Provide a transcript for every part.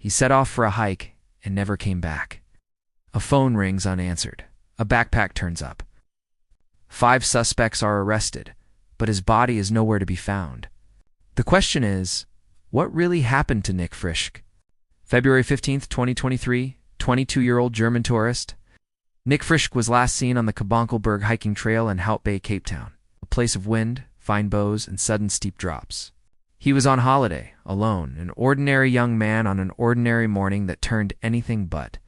He set off for a hike and never came back. A phone rings unanswered. A backpack turns up. 5 suspects are arrested, but his body is nowhere to be found. The question is, what really happened to Nick Frischke? February 15th, 2023, 22-year-old German tourist. Nick Frischke was last seen on the Kabonkelberg hiking trail in Hout Bay, Cape Town, a place of wind, fine bows, and sudden steep drops. He was on holiday, alone, an ordinary young man on an ordinary morning that turned anything but.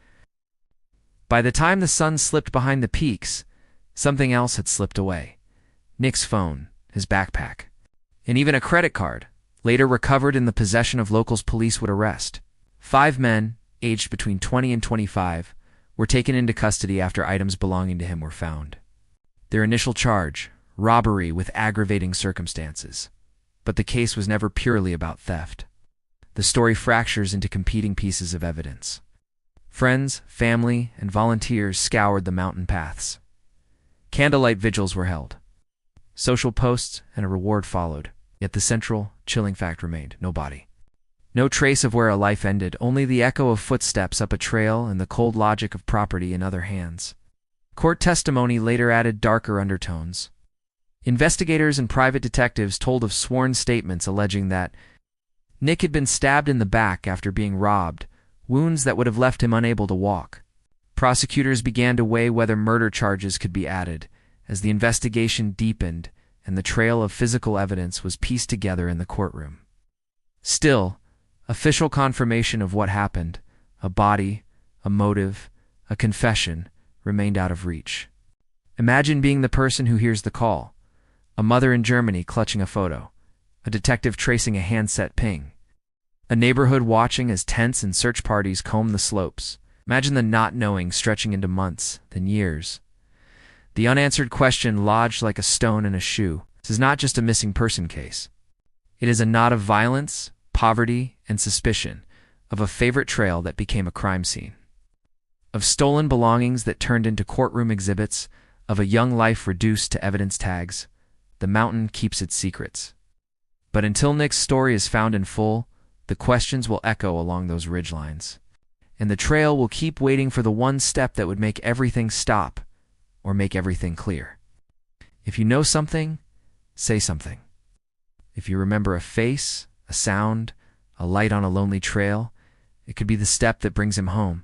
By the time the sun slipped behind the peaks, something else had slipped away. Nick's phone, his backpack, and even a credit card, later recovered in the possession of locals police would arrest. 5 men, aged between 20 and 25, were taken into custody after items belonging to him were found. Their initial charge, robbery with aggravating circumstances. But the case was never purely about theft. The story fractures into competing pieces of evidence. Friends, family, and volunteers scoured the mountain paths. Candlelight vigils were held. Social posts and a reward followed, yet the central, chilling fact remained: no body. No trace of where a life ended, only the echo of footsteps up a trail and the cold logic of property in other hands. Court testimony later added darker undertones. Investigators and private detectives told of sworn statements alleging that Nick had been stabbed in the back after being robbed, wounds that would have left him unable to walk. Prosecutors began to weigh whether murder charges could be added, as the investigation deepened and the trail of physical evidence was pieced together in the courtroom. Still, official confirmation of what happened, a body, a motive, a confession, remained out of reach. Imagine being the person who hears the call. A mother in Germany clutching a photo, a detective tracing a handset ping, a neighborhood watching as tents and search parties comb the slopes. Imagine the not knowing stretching into months, then years. The unanswered question lodged like a stone in a shoe. This is not just a missing person case. It is a knot of violence, poverty, and suspicion, of a favorite trail that became a crime scene, of stolen belongings that turned into courtroom exhibits, of a young life reduced to evidence tags. The mountain keeps its secrets. But until Nick's story is found in full, the questions will echo along those ridgelines. And the trail will keep waiting for the one step that would make everything stop, or make everything clear. If you know something, say something. If you remember a face, a sound, a light on a lonely trail, it could be the step that brings him home.